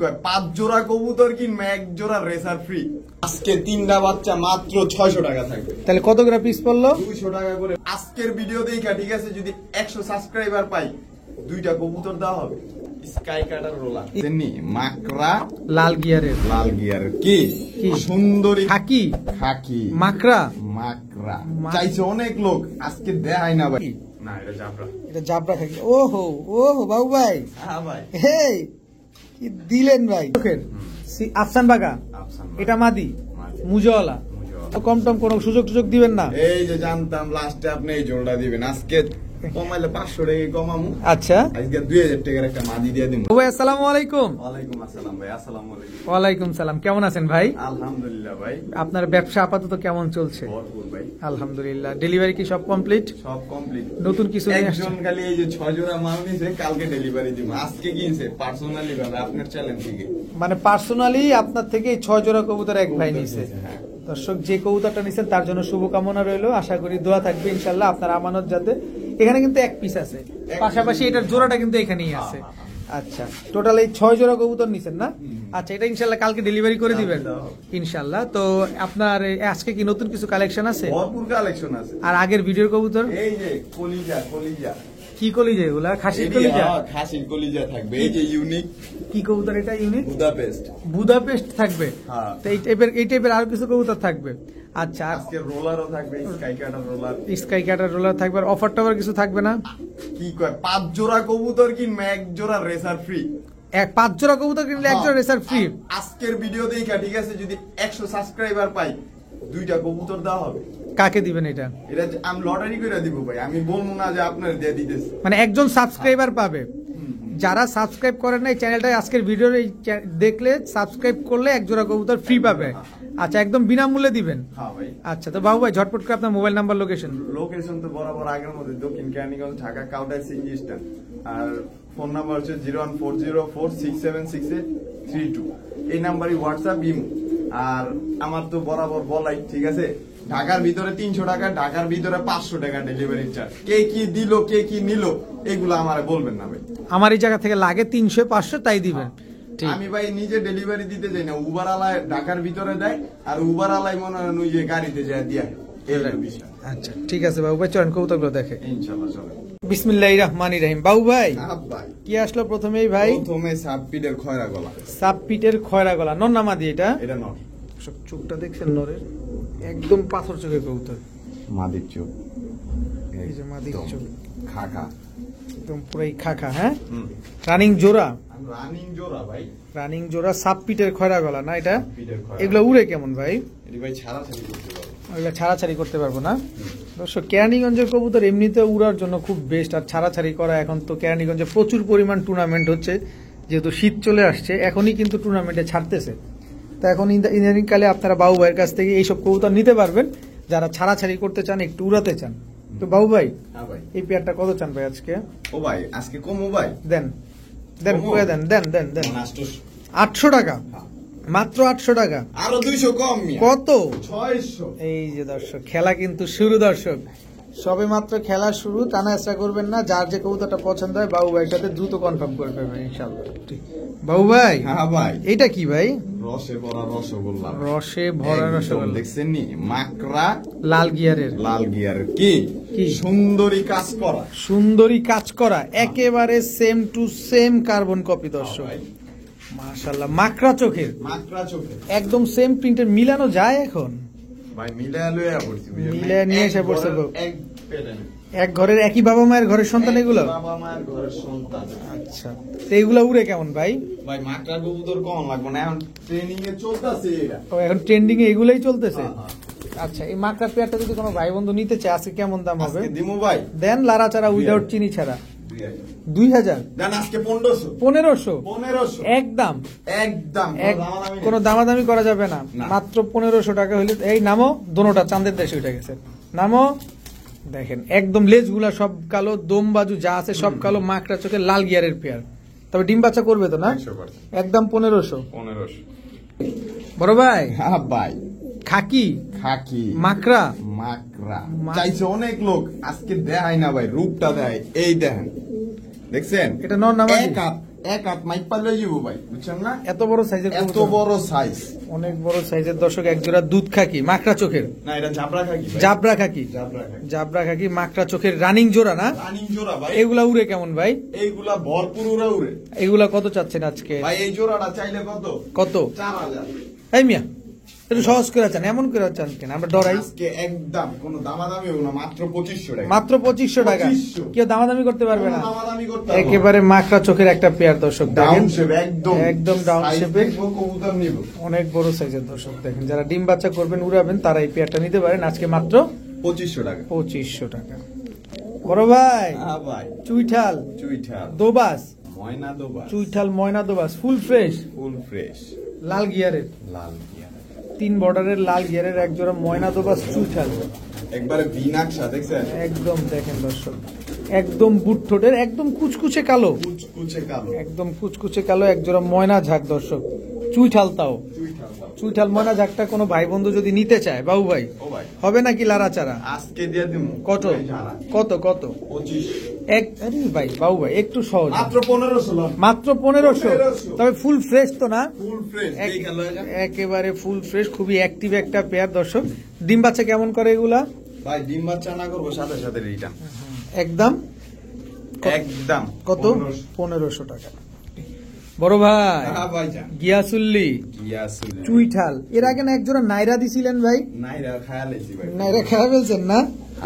5 জোড়া কবুতর কিনবে 1 জোড়া রেসার ফ্রি। আজকে 3টা বাচ্চা মাত্র 600 টাকা থাকবে। তাহলে কত করে পিস পড়লো? 200 টাকা করে। আজকের ভিডিও দেখা ঠিক আছে, যদি 100 সাবস্ক্রাইবার পাই 2টা কবুতর দেওয়া হবে। স্কাই কাটার রোলার জানি মাকড়া লাল গিয়ারের কি সুন্দরী খাকি খাকি মাকড়া চাইছে অনেক লোক, আজকে দেখাই না ভাই। না এটা জাবরা খাকি। ওহো ওহো বাবু ভাই, হ্যাঁ ভাই, হেই কি দিলেন ভাই। আফসান বাগা, এটা মাদি মুজওয়ালা। তো কম টম কোনো সুযোগ দিবেন না? এই যে জানতাম লাস্টে আপনি এই জোড়া দিবেন। আজকে কমাইলে 500 টাকা কমামু। আচ্ছা, আজকে 2000 টাকার একটা মাদি দিয়ে দিমু। ভাই আসসালামু আলাইকুম। ওয়ালাইকুম আসসালাম ভাই। আসসালামু আলাইকুম। ওয়ালাইকুম সালাম। কেমন আছেন ভাই? আলহামদুলিল্লাহ ভাই। আপনার ব্যবসা আপাতত কেমন চলছে? ভরপুর ভাই, আলহামদুলিল্লাহ। ডেলিভারি কি সব কমপ্লিট? সব কমপ্লিট। নতুন কিছু নিয়ে একজন খালি এই যে 6 জোড়া মাল নিছে, কালকে ডেলিভারি দিমু। আজকে কিনছে পার্সোনালি ভাবে আপনার চ্যানেল থেকে, মানে পার্সোনালি আপনার থেকে 6 জোড়া কবুতর এক ভাই নিছে। হ্যাঁ। দর্শক, যে কবুতরটা নিছেন তার জন্য শুভকামনা রইলো। আশা করি দোয়া থাকবে ইনশাআল্লাহ আপনার আমানত যাতে। এখানে কিন্তু এক পিস আছে, পাশাপাশি এটার জোড়াটা কিন্তু এখানেই আছে। আচ্ছা, টোটাল এই 6 জোড়া কবুতর নিছেন না? আচ্ছা, এটা ইনশাআল্লাহ কালকে ডেলিভারি করে দিবেন ইনশাআল্লাহ। তো আপনার আজকে কি নতুন কিছু কালেকশন আছে? ভরপুর কালেকশন আছে। আর আগের ভিডিওর কবুতর এই যে কলিজা কি কলিজা? এগুলা খাসির কলিজা? খাসির কলিজা থাকবে। এই যে ইউনিক কি কবুতর এটা? ইউনিক বুদাপেস্ট থাকবে। হ্যাঁ। তো এই টাইপের আরো কিছু কবুতর থাকবে। আচ্ছা, আজকে রোলারও থাকবে, স্কাই ক্যাটার রোলার থাকবে। আর অফার টফার কিছু থাকবে না? কি কয় 5 জোড়া কবুতর কিনবে 1 জোড়া রেসার ফ্রি। 5 জোড়া কবুতর কিনলে 1 জোড়া রেসার ফ্রি। আজকের ভিডিও দেখা ঠিক আছে, যদি 100 সাবস্ক্রাইবার পাই 2টা কবুতর দেওয়া হবে। কাকে দিবেন এটা? এটা আমি লটারি করে দিব ভাই, আমি বলবো না যে আপনার দিয়ে দিতেছি। মানে একজন সাবস্ক্রাইবার পাবে। যারা সাবস্ক্রাইব করেন না এই চ্যানেলটা, আজকের ভিডিও দেখলে সাবস্ক্রাইব করলে 1 জোড়া কবুতর ফ্রি পাবে। আচ্ছা, একদম বিনামূল্যে দিবেন? হ্যাঁ ভাই। আচ্ছা, তো বাবু ভাই ঝটপট করে আপনার মোবাইল নাম্বার লোকেশন তো বরাবর আগের মধ্যে দক্ষিণ কেরানীগঞ্জ, ঢাকা কাউটাই সিএনজি স্ট্যান্ড। আর ফোন নাম্বার হচ্ছে 01404676832। এই নাম্বারই হোয়াটসঅ্যাপ ইমো। আর আমার তো বরাবর বলাই ঠিক আছে, ঢাকার ভিতরে 300 টাকা, ঢাকার ভিতরে 500 টাকা ডেলিভারি চার্জ। কে কি দিল কে কি নিল এগুলো আমারে বলবেন না ভাই। আমার এই জায়গা থেকে লাগে 300 500 তাই দিবেন। আমি ভাই নিজে ডেলিভারি দিতে যাই না, উবার আলায় ঢাকার ভিতরে দেয়, আর উবার আলাই মনে হয় ওই যে গাড়িতে যায় দিয়া। আচ্ছা, ঠিক আছে বাবু ভাই, চলেন কবুতরগুলো দেখে ইনশাআল্লাহ। চলেন। বিসমিল্লাহির রহমানির রহিম। বাবু ভাই ভাই কি আসলো প্রথমেই ভাই? প্রথমে সাবপিটের খয়রা গলা। সাবপিটের খয়রা গলা, নর না মাদি? এটা নর। চোখটা দেখছেন নরের, একদম পাথর চোখের কবুতর। মাদির চোখ, এই যে মাদির চোখ, খাখা একদম পুরাই খাখা। হ্যাঁ, রানিং জোড়া ভাই, রানিং জোড়া সাবপিটের খয়রা গলা না এটা? এগুলো উড়ে কেমন ভাই? ভাই ছাড়াছাড়ি করতে পারবো। ওইগুলো ছাড়াছাড়ি করতে পারবো না? দর্শক, কেরানীগঞ্জের কবুতর এমনিতে উড়ার জন্য খুব বেস্ট। আর ছাড়াছাড়ি করা, এখন তো কেরানীগঞ্জে প্রচুর পরিমাণ টুর্নামেন্ট হচ্ছে, যেহেতু শীত চলে আসছে এখনই কিন্তু টুর্নামেন্টে ছাড়তেছে। তো এখন ইদানিং কালে আপনারা বাবু ভাইয়ের কাছ থেকে এইসব কবুতর নিতে পারবেন যারা ছাড়াছাড়ি করতে চান, একটু উড়াতে চান। তো বাবু ভাই, এই পেয়ারটা কত চান ভাই আজকে? ও ভাই আজকে কমো ভাই, দেন কয়ে দেন 800 টাকা, মাত্র 800 টাকা। আরো 200 কম। কত? 600। এই যে দর্শক, খেলা কিন্তু শুরু। দর্শক, সবে মাত্র খেলা শুরু, টানা চেষ্টা করবেন না। যার যে কবুতরটা পছন্দ হয় বাবু ভাইয়ের সাথে দ্রুত কনফার্ম করে ফেলবেন ইনশাআল্লাহ। বাবু ভাই, হ্যাঁ ভাই, এটা কি ভাই? রসে ভরা রসগোল্লা। রসে ভরা রসগোল্লা দেখছেন নি? মাকড়া লাল গিয়ারের কি সুন্দরী কাজ করা, সুন্দরী কাজ করা, একেবারে same to same carbon copy. দর্শক মাশাআল্লাহ, মাকড়া চোখের একদম সেম প্রিন্টের। মিলানো যায় এখন ভাই? মিলায়া নিয়ে এসে পড়ছে। এক ঘরের একই বাবা মায়ের ঘরের সন্তান এগুলো? বাবা মায়ের ঘরের সন্তান। আচ্ছা, তো এগুলো উড়ে কেমন ভাই? ভাই মাকড়া কবুতর কম লাগবে না, এখন ট্রেনিং এ চলতেছে। এখন ট্রেন্ডিং এ এগুলাই চলতেছে। আচ্ছা, এই মাকড়া পেয়ারটা যদি কোনো ভাই বন্ধু নিতে চায় আজকে কেমন দাম হবে? দিমু ভাই, দেন লারা ছাড়া, উইদাউট চিনি ছাড়া। 2000 দেন আজকে 1500 একদম একদম। কোনো দামাদামি করা যাবে না, মাত্র 1500 টাকা হইলে। এই নামো, দোনোটা চাঁদের দেশে উঠে গেছে। নামো, দেখেন একদম লেজগুলা সব কালো, দম বাজু যা আছে সব কালো, মাকড়া চোখে লাল গিয়ারের পেয়ার। তবে ডিম বাচ্চা করবে তো না? একদম 1500। বড় ভাই, হ্যাঁ ভাই, খাকি মাকড়া চাইছে অনেক লোক, আজকে দেখাই না ভাই, রূপটা দেয়। এই দেখেন, দেখছেন? এটা নর না মাদি? এক হাত মাইক পারলে যাবো ভাই, বুঝছেন না? এত বড় সাইজের এত কবুতর, বড় সাইজ। অনেক বড় সাইজের দর্শক। এক জোড়া দুধ খাকি মাকড়া চোখের, না এটা জাবরা খাকি ভাই। জাবরা খাকি, জাবরা খাকি। জাবরা খাকি মাকড়া চোখের রানিং জোড়া না? রানিং জোড়া ভাই। এগুলা উড়ে কেমন ভাই? এইগুলা ভরপুর উড়া উড়ে। এগুলা কত চাচ্ছেন আজকে ভাই এই জোড়াটা চাইলে কত? কত? 4000। এই মিয়া একটু সহজ করে চান, এমন করে চান কেন? আমরা ডরাই। আজকে একদম কোনো দামাদামি হবে না, মাত্র 2500 টাকা। মাত্র 2500 টাকা। 2500 কেউ দামাদামি করতে পারবে না। কোনো দামাদামি করতে হবে না। একেবারে মাকড়া চোখের একটা পেয়ার দর্শক দেখেন, ডাউন শেপ একদম। একদম ডাউন সাইজ শেপে দেখবো, কবুতর নিব। অনেক বড় সাইজের দর্শক দেখেন। যারা ডিম বাচ্চা করবেন উড়াবেন তারা এই পেয়ারটা নিতে পারেন আজকে মাত্র 2500 টাকা। 2500 টাকা। বড় ভাই হ্যাঁ ভাই। চুইঠাল চুইঠাল, দোবাস, ময়না দোবাস, চুইঠাল ময়না দোবাস ফুল ফ্রেশ, ফুল ফ্রেশ, লাল গিয়ারের, লাল গিয়ার, 3 বর্ডারের লাল গিয়ারের এক জোড়া ময়না দোবাস চুইঠাল। একবারে বিনাকশা দেখছেন? একদম দেখেন দর্শক, একদম বুট ঠোঁটের, একদম কুচকুচে কালো, কুচকুচে কালো। একদম কুচকুচে কালো এক জোড়া ময়না ঝাঁক দর্শক, চুইঠাল। তাও চুইঠাল দাও। চুইঠাল ময়না ঝাঁকটা কোনো ভাই বন্ধু যদি নিতে চায় বাবু ভাই ও ভাই হবে নাকি লাড়াচাড়া? আজকে দিয়ে দিমু। কত এই ঝাড়া। কত কত? 25। আরে ভাই বাবু ভাই একটু সহজ, মাত্র 1500 লাভ। মাত্র 1500। 1500 তবে ফুল ফ্রেশ তো না? Full fresh. এই গেল এটা। একেবারে ফুল ফ্রেশ, খুবই অ্যাক্টিভ একটা পেয়ার দর্শক। ডিম বাচ্চা কেমন করে এগুলা? ভাই ডিম বাচ্চা না করবো সাথে সাথে রিটার্ন। একদম একদম কত? 1500 1500 টাকা। বড় ভাই হ্যাঁ ভাই যা। গিয়াসুল্লি কি আছে? চুইঠাল, এর আগে না একজোড়া নাইরা দিছিলেন ভাই? নাইরা খায়া লাইছি ভাই। নাইরা খেলা ফেলছেন না?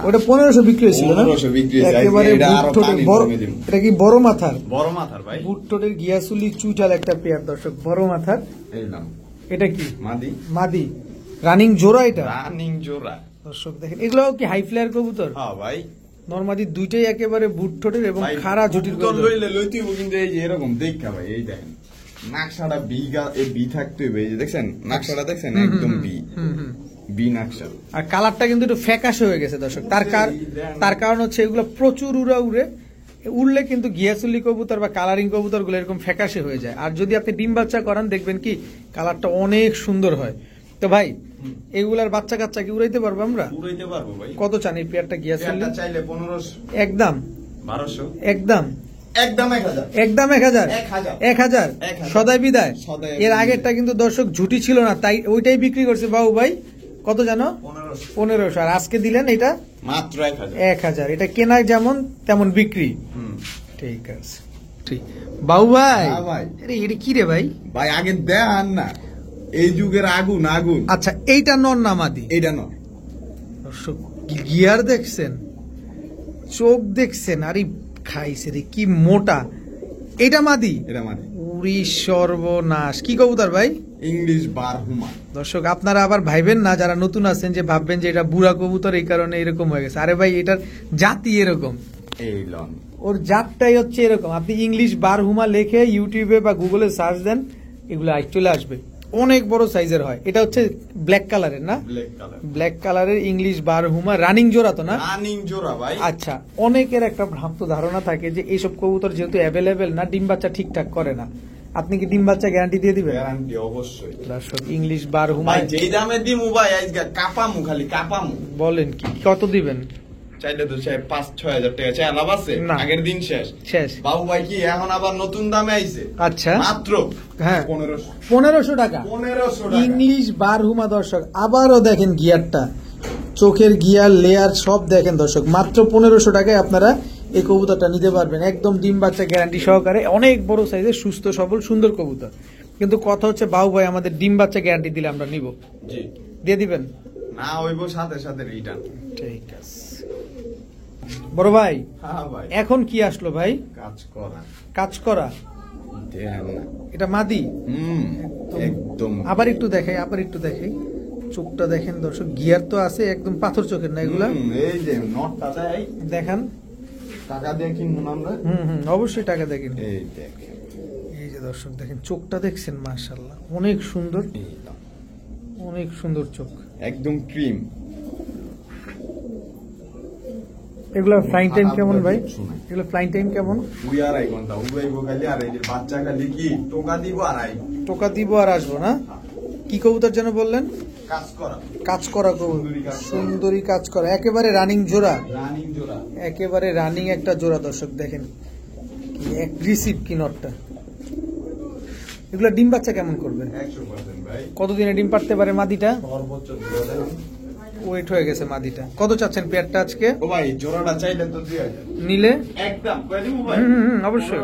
ওটা 1500 বিক্রি হয়েছিল না? 1500 বিক্রি হয়েছে। একেবারে এটা বুট আরো ঠোঁটের টানি বড়, জমে দিমু। এটা কি বড় মাথার? বড় মাথার ভাই। বুট ঠোঁটের গিয়াসুল্লি চুইঠাল একটা পেয়ার দর্শক, বড় মাথার। এই নাম এটা কি? মাদি। মাদি রানিং জোড়া এটা রানিং জোড়া। দর্শক দেখেন। এগুলো কি হাই ফ্লায়ার কবুতর? হ্যাঁ ভাই। নরমাদি দুইটাই একেবারে বুট ঠোঁটের এবং ভাই, খাড়া ঝুটির কবুতর কবুতর। লইলে লইতেইব, কিন্তু এই যে এরকম দেখা ভাই, এই দেখেন নাকশাটা বি থাকতে হবে। এই যে দেখছেন নাকশাটা, দেখছেন একদম বি, হুম, হুম। বি নাকশা। আর কালারটা কিন্তু একটু ফ্যাকাশে হয়ে গেছে দর্শক। তার কারণ হচ্ছে এগুলো প্রচুর উড়ে উড়লে কিন্তু গিয়াসুল্লি কবুতর বা কালারিং কবুতর গুলো এরকম ফ্যাকাশে হয়ে যায়। আর যদি আপনি ডিম বাচ্চা করান দেখবেন কি কালারটা অনেক সুন্দর হয়। তো ভাই এগুলার বাচ্চা কাচ্চা কি উড়াইতে পারবো আমরা? উড়াইতে পারবো ভাই। কত চান এই পেয়ারটা গিয়াসুল্লি? পেয়ারটা চাইলে 1500, একদম 1200, একদম একদম 1000। একদম 1000 1000 1000 1000 সদাই বিদায়। সদাই এর বিদায়। আগেরটা কিন্তু দর্শক ঝুটি ছিল না, তাই ওইটাই বিক্রি করছে বাবু ভাই। কত জানো? 1500, 1500। আর আজকে দিলেন এটা মাত্র 1000। 1000। এটা কেনা যেমন তেমন বিক্রি। হুম। ঠিক আছে, ঠিক। বাবু ভাই হ্যাঁ ভাই। আরে এটা কি রে ভাই? ভাই আগে দেখান না, এই যুগের আগুন আগুন। আচ্ছা এইটা নর নামাদি? এইটা ন দর্শক গিয়ার দেখছেন, চোখ দেখছেন, আরে খাইছে রে কি মোটা। এটা মাদি? এটা মানে উড়ি সর্বনাশ। কি কবুতর ভাই? ইংলিশ বারহুমা। দর্শক আপনারা আবার ভাইবেন না, যারা নতুন আছেন, যে ভাববেন যে এটা বুড়া কবুতর এই কারণে এরকম হয়ে গেছে। আরে ভাই এটার জাতি এরকম, এই লন ওর জাতটাই হচ্ছে এরকম। আপনি ইংলিশ বারহুমা লেখে ইউটিউবে বা গুগলে সার্চ দেন, এগুলো চলে আসবে। অনেক বড় সাইজের হয়। এটা হচ্ছে ব্ল্যাক কালারের না? ব্ল্যাক কালার, ব্ল্যাক কালারের ইংলিশ বারহুমা রানিং জোড়া তো না? রানিং জোড়া ভাই। আচ্ছা, অনেকের একটা ভ্রান্ত ধারণা থাকে যে এইসব কবুতর যেহেতু অ্যাভেলেবেল না, ডিম বাচ্চা ঠিকঠাক করে না। আপনি কি ডিম বাচ্চা গ্যারান্টি দিয়ে দিবেন? গ্যারান্টি অবশ্যই। দর্শক ইংলিশ বারহুমা ভাই যেই দামে দিমু ভাই আজকে কাপামু, খালি কাপামু। বলেন কি কত দিবেন? চাইলে তো চাই 5-6 হাজার টাকা চাই, লাভ আছে? না। আগের দিন শেষ। শেষ। বাবু ভাই কি এখন আবার নতুন দামে আইছে? আচ্ছা মাত্র হ্যাঁ 1500 1500 টাকা। 1500 টাকা। ইংলিশ বারহুমা দর্শক, আবারও দেখেন গিয়ারটা, চোখের গিয়ার লেয়ার সব দেখেন দর্শক। মাত্র 1500 টাকায় আপনারা এই কবুতরটা নিতে পারবেন, একদম ডিম বাচ্চা গ্যারান্টি সহকারে। অনেক বড় সাইজের সুস্থ সবল সুন্দর কবুতর। কিন্তু কথা হচ্ছে বাবু ভাই আমাদের ডিম বাচ্চা গ্যারান্টি দিলে আমরা নিব, জি। দিয়ে দিবেন? না হইব সাথে সাথে রিটার্ন। ঠিক আছে বড় ভাই। হ্যাঁ ভাই। এখন কি আসলো ভাই? কাজ করা কাজ করা। দেন না। এটা মাদি? একদম। আবার একটু দেখাই, আবার একটু দেখাই, চোখটা দেখেন দর্শক। গিয়ার তো আছে, একদম পাথর চোখের না এগুলা? এই যে নটটা দেয়, দেখান। টাকা দিয়ে কিনবো না আমরা। অবশ্যই টাকা দেখেন। এই দেখেন, এই যে দর্শক দেখেন চোখটা দেখছেন, মাশাআল্লাহ অনেক সুন্দর, এই দাও। অনেক সুন্দর চোখ। একদম ক্রিম। এগুলা ফ্লাইং টাইম কেমন ভাই? কিচ্ছু নাই। এগুলা ফ্লাইং টাইম কেমন? 2.5 ঘন্টা উড়াইবো খালি, আর এই যে বাচ্চা খালি কি টোকা দিব আর আইবো। টোকা দিব আর আসবো না? কি কবুতর যেন বললেন? কাজ করা। কাজ করা কবুতর, সুন্দরী কাজ করা, একেবারে রানিং জোড়া, রানিং জোড়া। একেবারে রানিং একটা জোড়া দর্শক দেখেন কি অ্যাগ্রেসিভ কি নটটা। এগুলো ডিম বাচ্চা কেমন করবে? 100% ভাই। কতদিনে ডিম পারতে পারে মাদিটা? সর্বোচ্চ 2000। ওয়েট হয়ে গেছে মাদিটা। কত চাচ্ছেন পেয়ারটা আজকে? ও ভাই জোড়াটা চাইলে তো 2000 নিলে একদম কই দিব ভাই? অবশ্যই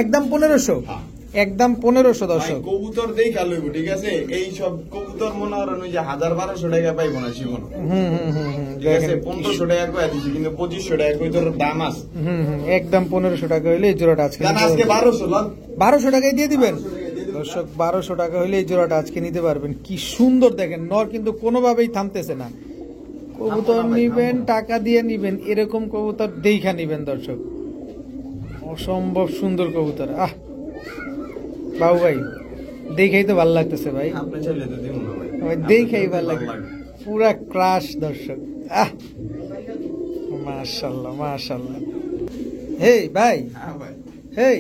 একদম 1500। হ্যাঁ। একদম 1500 দর্শক। ভাই কবুতর দেখা লইব, ঠিক আছে? এই সব কবুতর মনে করেন ওই যে 1000-1200 টাকা পাইবো না জীবন, ঠিক আছে? 1500 টাকা কই দিছি, কিন্তু 2500 টাকা কই তোর দাম আছে। একদম 1500 টাকা হইলে এই জোড়াটা আজকে জান আজকে 1200 লন 1200 টাকায় দিয়ে দিবেন দর্শক। 1200 টাকা হইলে এই জোড়াটা আজকে নিতে পারবেন। কি সুন্দর দেখেন, নর কিন্তু কোনোভাবেই থামতেছে না। কবুতর নিবেন, টাকা দিয়ে নিবেন, এরকম কবুতর দেখা নিবেন দর্শক। অসম্ভব সুন্দর কবুতর। বাবু ভাই দেখেই তো ভালো লাগতেছে ভাই। আপনি চাইলে তো দিমু না ভাই। ভাই দেখেই ভালো লাগে, পুরা ক্রাশ দর্শক। মাশাআল্লাহ মাশাআল্লাহ। হেই ভাই, হ্যাঁ ভাই, হেই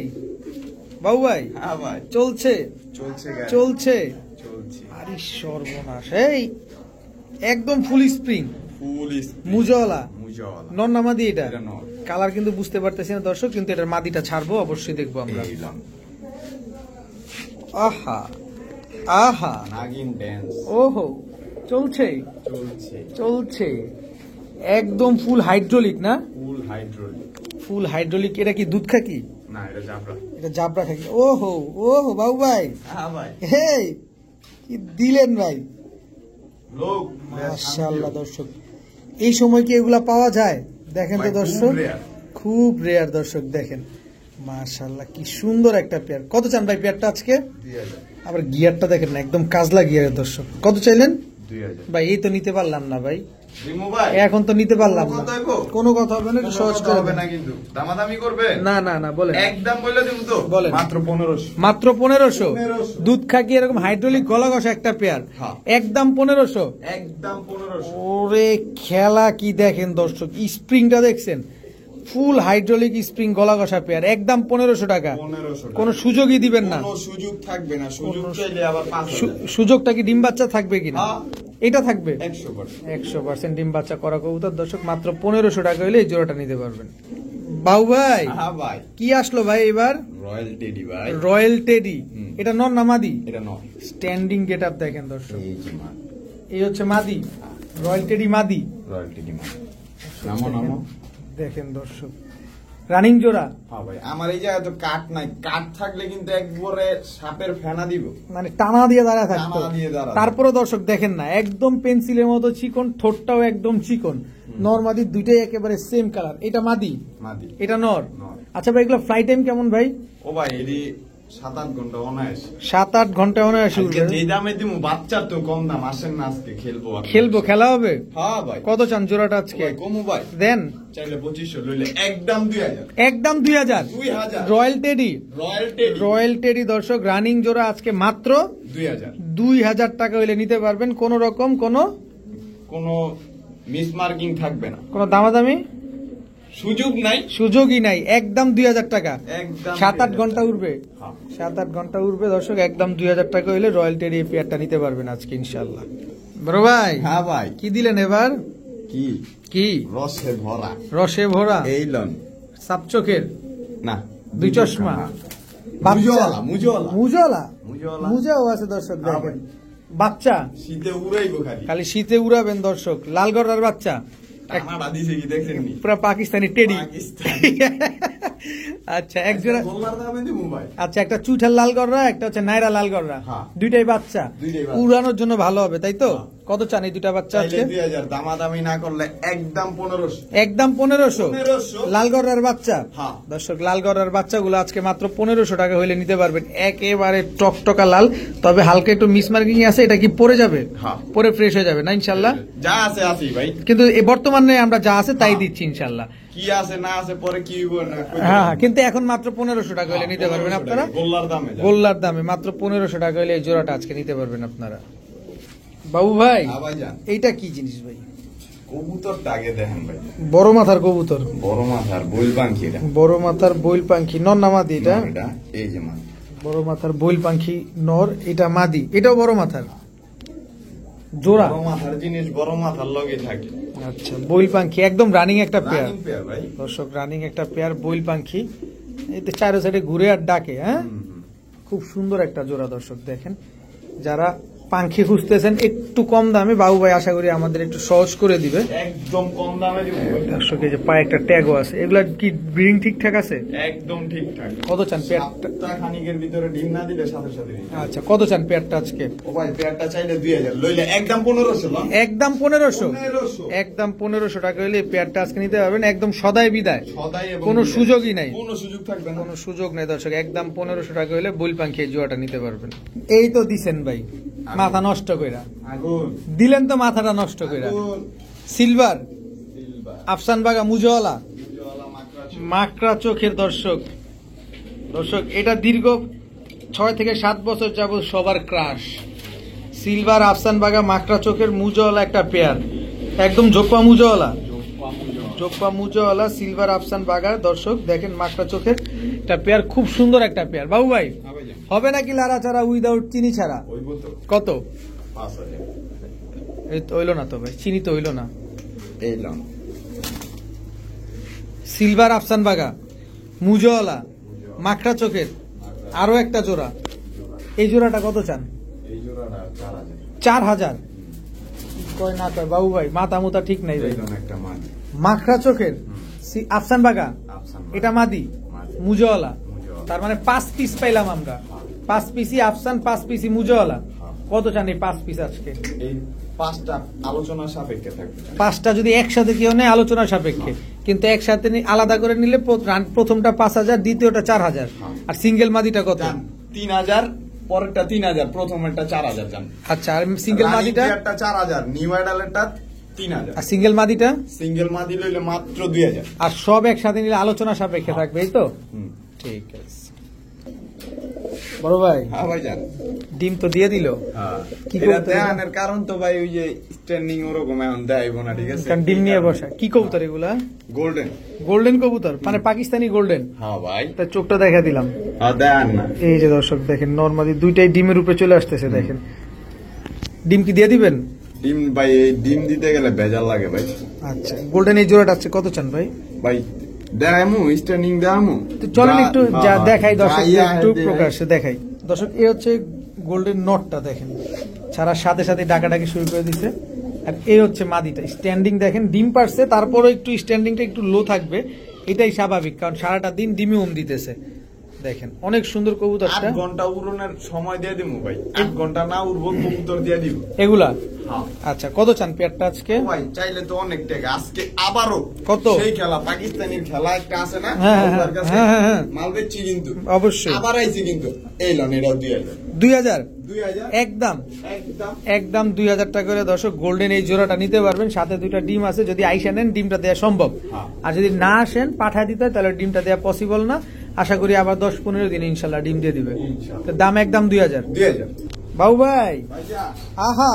বাবু ভাই, হ্যাঁ ভাই, চলছে চলছে গাড়ি, চলছে। চলছে। আরে সর্বনাশ। এই একদম ফুল স্প্রিং ফুল মুজাওয়ালা মুজাওয়ালা নর না মাদি? এটা এটা নর। কালার কিন্তু বুঝতে পারতেছি না দর্শক, কিন্তু এটার মাদিটা ছাড়বো, অবশ্যই দেখবো আমরা। এই লন আহা আহা, নাগিন ড্যান্স ওহো, চলছে চলছে। চলছে একদম ফুল হাইড্রোলিক না? ফুল হাইড্রোলিক। ফুল হাইড্রোলিক। এটা কি দুধ খাকি? না এটা জাবরা। এটা জাবরা খাকি। ওহো ওহো বাবু ভাই, হ্যাঁ ভাই, হেই কি দিলেন ভাই, লোক মাশাআল্লাহ দর্শক। এই সময় কি এগুলা পাওয়া যায়? দেখেন তো দর্শক, খুব রেয়ার দর্শক। দেখেন মাশাআল্লাহ কি সুন্দর একটা পেয়ার। কত চান ভাই পেয়ারটা আজকে? 2000। আবার গিয়ারটা দেখেন না, একদম কাজলা গিয়ারের দর্শক। কত চাইলেন? 2000 ভাই এই তো নিতে পারলাম না ভাই, দিমু ভাই। এখন তো নিতে পারলাম না। কোনো কথা হইবো? কোনো কথা হবে না, একটু কোনো সহজ কথা করে হবে দেন। না, কিন্তু দামাদামি করবে না না না, বলেন। একদম বলে দিমু তো, বলেন। মাত্র 1500। মাত্র 1500। 1500 দুধ খাকি এরকম হাইড্রোলিক গলা ঘষা একটা পেয়ার, হ্যাঁ। একদম 1500। একদম 1500। ওরে খেলা কি দেখেন দর্শক, স্প্রিংটা দেখছেন? ফুল হাইড্রোলিক স্প্রিং গলা ঘষা পেয়ার, একদম 1500 টাকা। 1500 কোনো সুযোগই দিবেন না? কোনো সুযোগ থাকবে না, সুযোগ চাইলে আবার 500। সুযোগটা কি ডিম বাচ্চা থাকবে কিনা? হ্যাঁ। এটা থাকবে 100%। 100% ডিম বাচ্চা করা কবুতর দর্শক। মাত্র 1500 টাকা হইলে এই জোড়াটা নিতে পারবেন। বাবু ভাই হ্যাঁ ভাই, কি আসলো ভাই এবার? রয়্যাল টেডি ভাই। Royal teddy. এটা নর না মাদি? এটা নয়। স্ট্যান্ডিং গেট আপ দেখেন দর্শক, এই যে মা, এই হচ্ছে মাদি, রয়্যাল টেডি মাদি। রয়্যাল টেডি মা। নামো নামো। দেখেন দর্শক, রানিং জোড়া। হ্যাঁ ভাই, আমার এই জায়গায় তো কাট নাই, কাট থাকলে কিন্তু একবারে সাপের ফেনা দিব। মানে টানা দিয়ে দাঁড়া থাকতো। টানা দিয়ে দাঁড়া। তারপরে দর্শক দেখেন না, একদম পেন্সিলের মতো চিকন, ঠোঁটটাও একদম চিকন। নর মাদি দুইটাই একেবারে সেম কালার। এটা মাদি, মাদি, এটা নর। নর। আচ্ছা ভাই, এগুলো ফ্লাই টাইম কেমন ভাই? ও ভাই এটি 7-8 ঘন্টা অনায়াসে। 7-8 ঘন্টা মনে হয় আজকে যে দামে দিমু, বাচ্চার তো কম দাম। আসেন না আজকে খেলবো আর। খেলবো, খেলা হবে। হ্যাঁ ভাই। কত চান জোড়াটা আজকে? ভাই কমু ভাই, দেন চাইলে 2500 লইলে একদম 2000। একদম 2000। 2000 royal teddy, royal teddy. Royal teddy দর্শক, রানিং জোড়া আজকে মাত্র 2000। 2000 টাকা হইলে নিতে পারবেন। কোন রকম কোনো মিস মার্কিং থাকবে না, কোনো দামাদামি সুযোগ নাই, সুযোগই নাই। একদম 2000 টাকা। একদম 7-8 ঘন্টা উঠবে, হ্যাঁ। 7-8 ঘন্টা উঠবে দর্শক। একদম 2000 টাকা হইলে রয়্যাল টেডি এই পেয়ারটা নিতে পারবেন আজকে ইনশাআল্লাহ। বড় ভাই হ্যাঁ ভাই, কি দিলেন এবার? কি কি রসে ভরা, রসে ভরা, এই লন সাপ চোখের, না দুই চশমা, মুজওয়ালা, মুজওয়ালা, মুজালা, মুজওয়ালা। মুজাও আছে দর্শক। হ্যাঁ দেখেন ভাই। বাচ্চা, শীতে উড়াইবো খালি। খালি শীতে উড়াবেন দর্শক। লালগড়ার বাচ্চা, টানাটা দিছে কি দেখছেন নি? পুরা পাকিস্তানি টেডি। পাকিস্তানি। আচ্ছা এক জোড়া। গোল্লার দামে দিমু ভাই। আচ্ছা, একটা চুইঠাল লাল গররা, একটা হচ্ছে নাইরা লাল গররা, হ্যাঁ। দুইটাই বাচ্চা। দুইটাই বাচ্চা। উড়ানোর জন্য ভালো হবে, তাই তো? হ্যাঁ। কত চান এই দুটা বাচ্চা চাইলে আজকে? 2000, দামাদামি না করলে একদম 1500। একদম 1500। 1500 লাল গররার বাচ্চা। হ্যাঁ। দর্শক, লাল গররার বাচ্চাগুলো আজকে মাত্র 1500 টাকা হইলে নিতে পারবেন। একেবারে টকটকা লাল, তবে হালকা একটু মিসমার্কিং আছে। এটা কি পরে যাবে? হ্যাঁ। পরে ফ্রেশ হয়ে যাবে না ইনশাল্লাহ? যা আছে আছি ভাই, কিন্তু বর্তমানে আমরা যা আছে তাই হ্যাঁ। দিচ্ছি ইনশাল্লাহ। কি আছে না আছে পরে কি হইবো না কইতে হ্যাঁ, পারবো। কিন্তু এখন মাত্র 1500 টাকা হইলে নিতে পারবেন 1500 আপনারা। টাকা, গোল্লার দামে যা। গোল্লার দামে মাত্র 1500 টাকা হইলে এই জোড়াটা আজকে নিতে পারবেন আপনারা। বাবু ভাই হ্যাঁ ভাই যান। এইটা কি জিনিস ভাই? কবুতরটা আগে দেখেন ভাই, বড় মাথার কবুতর, বড় মাথার বইল পাখি এটা। বড় মাথার বইল পাখি নর না মাদি? এটা এটা এই যে মা, বড় মাথার বইল পাখি নর, এটা মাদি। এটাও বড় মাথার জোড়া। বড় মাথার জিনিস বড় মাথার লগে থাকে। আচ্ছা, বইল পাখি একদম রানিং একটা পেয়ার রানিং পেয়ার ভাই। দর্শক, রানিং একটা পেয়ার বইল পাখি। এই তো চারো সাইডে ঘুরে আর ডাকে। হ্যাঁ, খুব সুন্দর একটা জোড়া দর্শক দেখেন। যারা পাখি খুঁজতেছেন একটু কম দামে, বাবু ভাই আশা করি আমাদের একটু সহজ করে দিবে। একদম কম দামে দিব দর্শক এই যে পায়ে একটা ট্যাগও আছে, এগুলা কি ব্রিডিং ঠিকঠাক আছে? একদম ঠিকঠাক। কত চান পেয়ারটা? সপ্তাহ খানিকের ভিতরে ডিম না দিলে সাথে সাথে দিই। আচ্ছা কত চান পেয়ারটা আজকে? ও ভাই পেয়ারটা চাইলে 2000 লইলে একদম 1500 না? একদম 1500। 1500 একদম 1500 টাকা হলে এই পেয়ারটা আজকে নিতে পারবেন, একদম সদাই বিদায়, সদাই এবং কোনো সুযোগই নাই, কোনো সুযোগ থাকবে না। কোনো সুযোগ নেই দর্শক। একদম 1500 টাকা হলে বুল পাখি এই জোড়াটা নিতে পারবেন। এই তো দিছেন ভাই মাথা নষ্ট কইরা, আগুন দিলেন তো মাথাটা নষ্ট কইরা। আগুন সিলভার সিলভার আফসান বাগা মুজওয়ালা বিজওয়ালা মাকড়া মাকড়া চোখের দর্শক। দর্শক এটা দীর্ঘ 6 থেকে 7 বছর যাবত সবার ক্রাশ। সিলভার আফসান বাগা মাকড়া চোখের মুজওয়ালা একটা পেয়ার, একদম জোপ্পা মুজওয়ালা, জোপ্পা মুজওয়ালা সিলভার আফসান বাগা দর্শক দেখেন মাকড়া চোখের একটা পেয়ার, খুব সুন্দর একটা পেয়ার। বাবু ভাই হবে নাকি লারা ছাড়া উইদাউট চিনি ছাড়া? ওইব তো কত? 5000 এই তো হইলো না তো ভাই, চিনি তো হইলো না। এই লাম সিলভার আফসান বাগা মুজওয়ালা মাকড়া চোখের আরো একটা জোড়া, এই জোড়াটা কত চান? এই জোড়াটা 4000 4000 কয় না কয় বাবু ভাই, মাথা মুতা ঠিক নাই ভাই। এইরকম একটা মান মাকড়া চোখের আফসান বাগা, আফসান এটা মাদি মাদি। মুজওয়ালা, মুজওয়ালা। তার মানে 5 পিস পাইলাম আমরা, 5 পিসি আফসান 5 পিসি মুজওয়ালা। কত চান এই 5 পিস আজকে? এই 5টা আলোচনা সাপেক্ষে থাকবে। 5টা যদি একসাথে কেউ নেয় আলোচনা সাপেক্ষে, কিন্তু একসাথে আলাদা করে নিলে প্রথমটা 5000, দ্বিতীয়টা 4000, আর সিঙ্গেল মাদিটা কত? জান 3000, পরেরটা 3000, প্রথমেরটা 4000 জান। আচ্ছা আর সিঙ্গেল মাদিটা? রানিংটা 4000, নিউ অ্যাডাল্টটা 3000, আর সিঙ্গেল মাদিটা? সিঙ্গেল মাদি লইলে মাত্র 2000। আর সব একসাথে নিলে আলোচনা সাপেক্ষে থাকবে, এই তো? ঠিক আছে বড় ভাই। হ্যাঁ ভাই জান, ডিম তো দিয়ে দিল, হ্যাঁ কি এটা কবুতর? দেখানোর কারণ তো ভাই ওই যে স্ট্যান্ডিং ওরকম এখন দেখাইবো না, ঠিক আছে? কারণ ডিম নিয়ে বসা। কি কবুতর এগুলা? গোল্ডেন। গোল্ডেন কবুতর, মানে পাকিস্তানি গোল্ডেন। হ্যাঁ ভাই, তার চোখটা দেখা দিলাম। হ্যাঁ দেখান না। এই যে দর্শক দেখেন নরমালি দুইটাই ডিমের উপরে চলে আসতেছে দেখেন। ডিম কি দিয়ে দিবেন? ডিম ভাই এই ডিম দিতে গেলে ভেজাল লাগে ভাই। আচ্ছা গোল্ডেন এই জোড়াটা আছে কত চান ভাই? ভাই দেখামু স্ট্যান্ডিং দেখামু তো চলেন একটু যা দেখাই দর্শক, যা ইয়া একটু দেখাই। প্রকাশ্যে দেখাই দর্শক। এই হচ্ছে গোল্ডেন নটটা দেখেন, ছাড়ার সাথে সাথে ডাকাডাকি শুরু করে দিছে। আর এই হচ্ছে মাদিটা, স্ট্যান্ডিং দেখেন, ডিম পারছে তারপরে একটু স্ট্যান্ডিংটা একটু লো থাকবে, এটাই স্বাভাবিক, কারণ সারাটা দিন ডিমে ওম দিতেছে। দেখেন অনেক সুন্দর কবুতরটা। 8 ঘন্টা উড়নের সময় দিয়ে দিমু ভাই, 8 ঘন্টা না উড়বো কবুতর দিয়ে দিব। এগুলা হ্যাঁ আচ্ছা কত চান পেয়ারটা আজকে? ভাই চাইলে তো অনেক টাকা। আজকে আবারও কত? সেই খেলা, পাকিস্তানের খেলা একটা আছে না, হ্যাঁ, হ্যাঁ, ওগুলার কাছে হ্যাঁ, হ্যাঁ, হ্যাঁ। মাল বেচছি কিন্তু অবশ্যই আবার আইছি কিন্তু এই লন এটাও 2000 2000 2000 একদম একদম একদম 2000 টাকা করে দর্শক গোল্ডেন এই জোড়াটা নিতে পারবেন। সাথে দুইটা ডিম আছে, যদি আইসা নেন ডিমটা দেওয়া সম্ভব, হ্যাঁ। আর যদি না আসেন পাঠায় দিতে হয় তাহলে ডিমটা দেওয়া পসিবল না। আশা করি আবার 10-15 দিন ইনশাল্লাহ ডিম দিয়ে দিবে। ইনশাআল্লাহ। তো দাম একদম 2000। 2000 বাবু ভাই ভাইয়া আহা